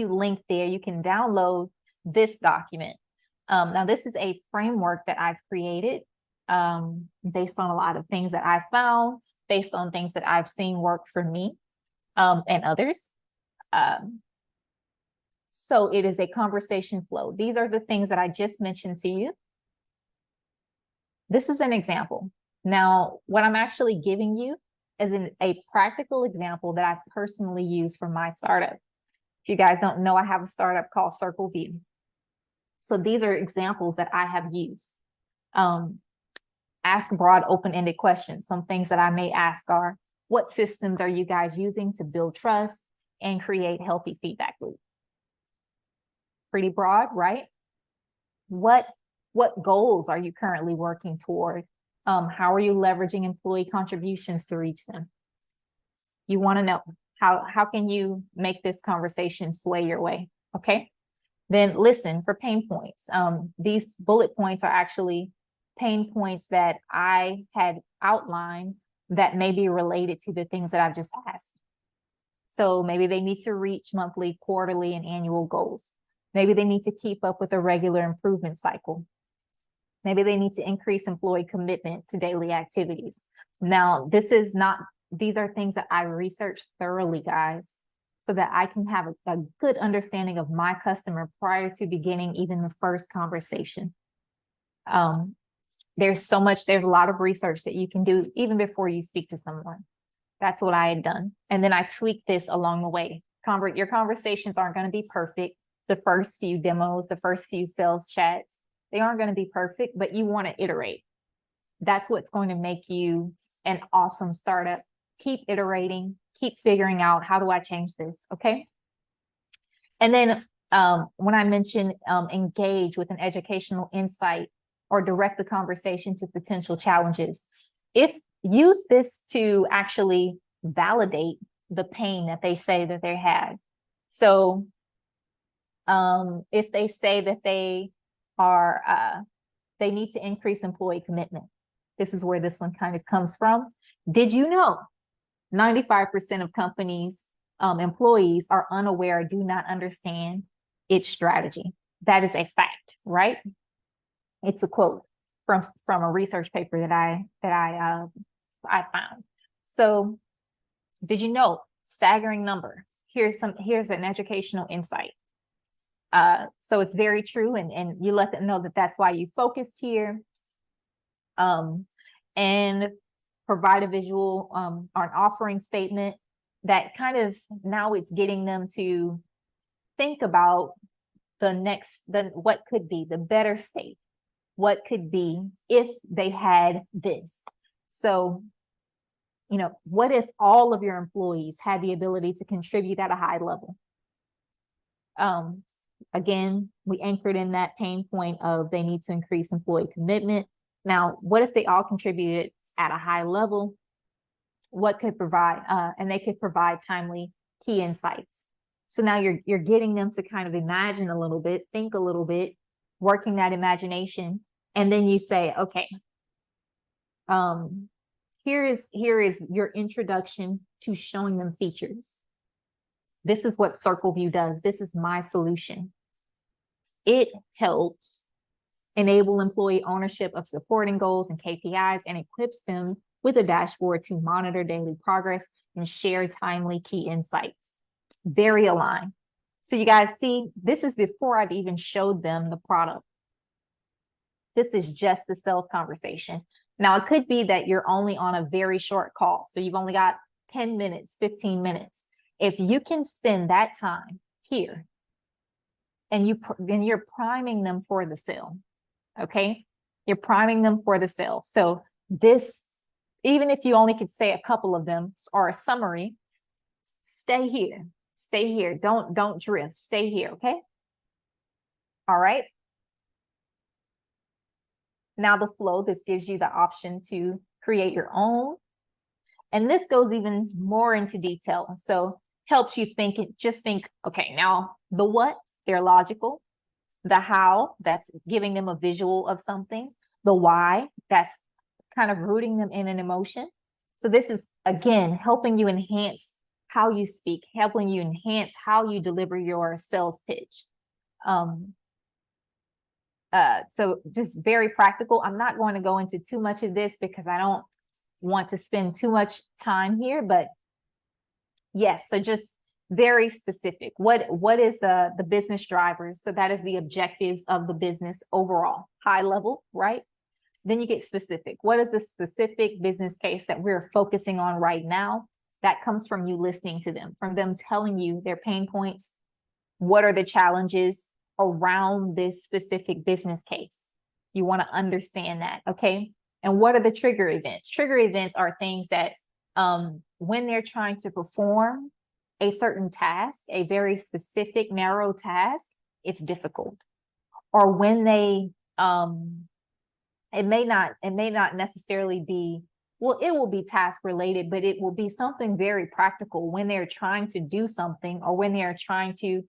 link there. You can download this document. Now, this is a framework that I've created based on a lot of things that I've found, based on things that I've seen work for me and others. So it is a conversation flow. These are the things that I just mentioned to you. This is an example. Now, what I'm actually giving you is a practical example that I've personally used for my startup. If you guys don't know, I have a startup called Circle View. So these are examples that I have used. Ask broad, open-ended questions. Some things that I may ask are, what systems are you guys using to build trust and create healthy feedback loop? Pretty broad, right? What goals are you currently working toward? How are you leveraging employee contributions to reach them? You want to know how can you make this conversation sway your way? Okay. Then listen for pain points. These bullet points are actually pain points that I had outlined that may be related to the things that I've just asked. So maybe they need to reach monthly, quarterly, and annual goals. Maybe they need to keep up with a regular improvement cycle. Maybe they need to increase employee commitment to daily activities. Now, these are things that I researched thoroughly, guys, so that I can have a good understanding of my customer prior to beginning even the first conversation. There's a lot of research that you can do even before you speak to someone. That's what I had done. And then I tweaked this along the way. Your conversations aren't going to be perfect. The first few demos, the first few sales chats, they aren't going to be perfect, but you want to iterate. That's what's going to make you an awesome startup. Keep iterating, keep figuring out, how do I change this? Okay. And then when I mentioned engage with an educational insight or direct the conversation to potential challenges, use this to actually validate the pain that they say that they have. So if they say that they need to increase employee commitment, this is where this one kind of comes from. Did you know 95% of companies, employees are unaware, do not understand its strategy? That is a fact, right? It's a quote from a research paper that I found. So did you know, staggering number? Here's an educational insight. So it's very true, and you let them know that that's why you focused here. And provide a visual or an offering statement that kind of, now it's getting them to think about what could be the better state, what could be if they had this. So, what if all of your employees had the ability to contribute at a high level? Again, we anchored in that pain point of they need to increase employee commitment. Now, what if they all contributed at a high level? What could provide, and they could provide timely key insights. So now you're getting them to kind of imagine a little bit, think a little bit, working that imagination. And then you say, okay, here is your introduction to showing them features. This is what Circle View does. This is my solution. It helps enable employee ownership of supporting goals and KPIs, and equips them with a dashboard to monitor daily progress and share timely key insights. Very aligned. So you guys see, this is before I've even showed them the product. This is just the sales conversation. Now, it could be that you're only on a very short call. So you've only got 10 minutes, 15 minutes. If you can spend that time here and you're priming them for the sale, okay? You're priming them for the sale. So this, even if you only could say a couple of them or a summary, stay here. Stay here. Don't drift. Stay here, okay? All right. Now the flow, this gives you the option to create your own. And this goes even more into detail. So helps you think, okay, now the what, they're logical. The how, that's giving them a visual of something. The why, that's kind of rooting them in an emotion. So this is, again, helping you enhance how you speak, helping you enhance how you deliver your sales pitch. So just very practical. I'm not going to go into too much of this because I don't want to spend too much time here, but yes, so just very specific. What is the business drivers? So that is the objectives of the business overall, high level, right? Then you get specific. What is the specific business case that we're focusing on right now? That comes from you listening to them, from them telling you their pain points. What are the challenges around this specific business case? You want to understand that, okay? And what are the trigger events? Trigger events are things that when they're trying to perform a certain task, a very specific, narrow task, it's difficult. Or when they, it may not necessarily be, well, it will be task related, but it will be something very practical when they're trying to do something, or when they're trying to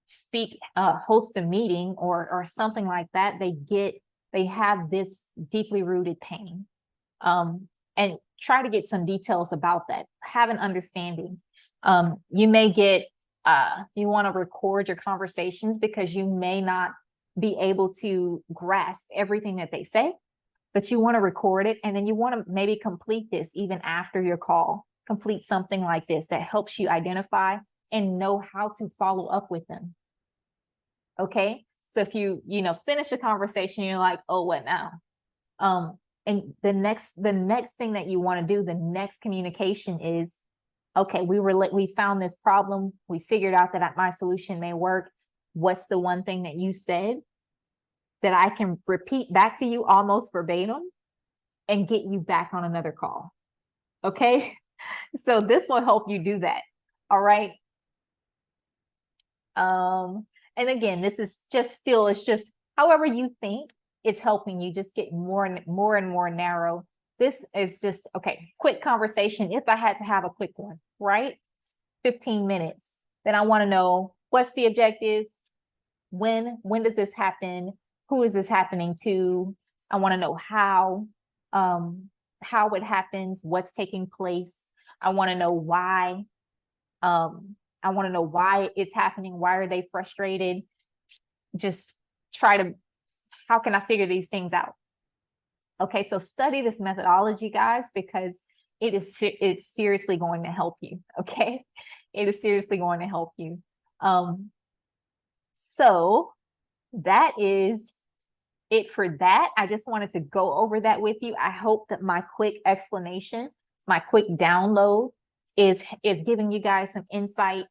speak, host a meeting or something like that. They have this deeply rooted pain. And try to get some details about that. Have an understanding. You may get, you want to record your conversations because you may not be able to grasp everything that they say, but you want to record it. And then you want to maybe complete this even after your call. Complete something like this that helps you identify and know how to follow up with them. Okay. So if you finish a conversation, you're like, oh, what now? And the next thing that you want to do, the next communication is, okay, we found this problem. We figured out that my solution may work. What's the one thing that you said that I can repeat back to you almost verbatim and get you back on another call? Okay. So this will help you do that. All right. And again, this is just it's just however you think it's helping you just get more and more narrow. This is just, okay, quick conversation. If I had to have a quick one, right? 15 minutes. Then I want to know, what's the objective? When does this happen? Who is this happening to? I want to know how it happens, what's taking place. I want to know why. I want to know why it's happening. Why are they frustrated? Just how can I figure these things out? Okay, so study this methodology, guys, because it's seriously going to help you. Okay, it is seriously going to help you. So that is it for that. I just wanted to go over that with you. I hope that my quick explanation, my quick download is giving you guys some insight.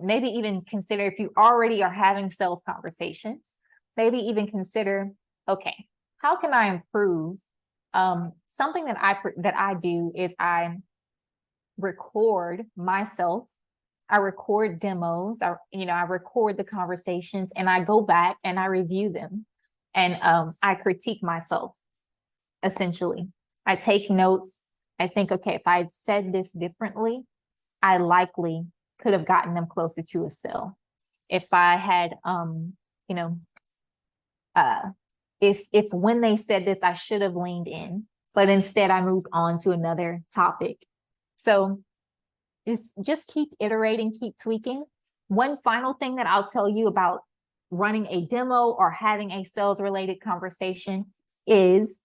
Maybe even consider, if you already are having sales conversations, maybe even consider, okay, how can I improve? Something that I do is I record myself. I record demos. I record the conversations, and I go back and I review them, and I critique myself. Essentially, I take notes. I think, okay, if I had said this differently, I likely could have gotten them closer to a sale. If I had, if when they said this, I should have leaned in, but instead I moved on to another topic. So just keep iterating, keep tweaking. One final thing that I'll tell you about running a demo or having a sales related conversation is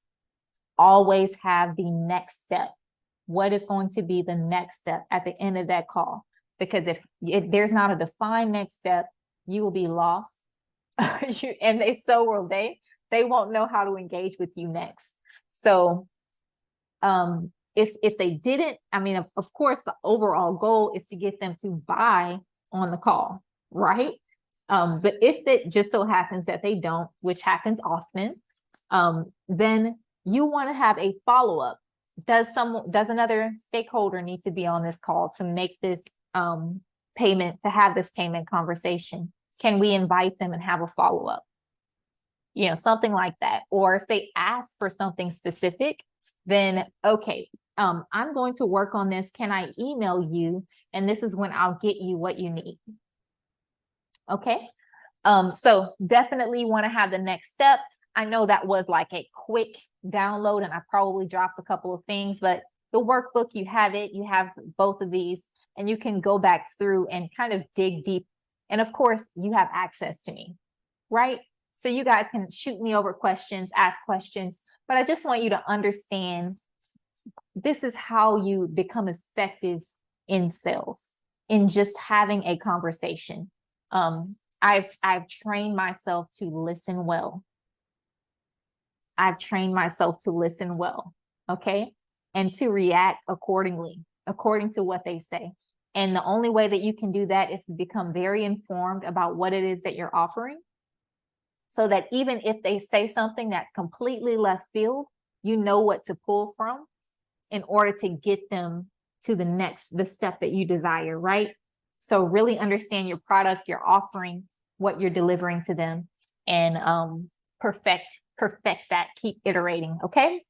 always have the next step. What is going to be the next step at the end of that call? Because if there's not a defined next step, you will be lost. And so will they. They won't know how to engage with you next. So if they didn't, of course, the overall goal is to get them to buy on the call, right? But if it just so happens that they don't, which happens often, then you want to have a follow-up. Does another stakeholder need to be on this call to make this payment, to have this payment conversation? Can we invite them and have a follow-up? Something like that. Or if they ask for something specific, then, okay, I'm going to work on this. Can I email you? And this is when I'll get you what you need. Okay. So definitely want to have the next step. I know that was like a quick download and I probably dropped a couple of things, but the workbook, you have it, you have both of these, and you can go back through and kind of dig deep. And of course, you have access to me, right? So you guys can shoot me over questions, ask questions, but I just want you to understand this is how you become effective in sales, in just having a conversation. I've trained myself to listen well. I've trained myself to listen well, okay? And to react accordingly, according to what they say. And the only way that you can do that is to become very informed about what it is that you're offering, so that even if they say something that's completely left field, you know what to pull from in order to get them to the step that you desire, right? So really understand your product, your offering, what you're delivering to them, and perfect that, keep iterating, okay?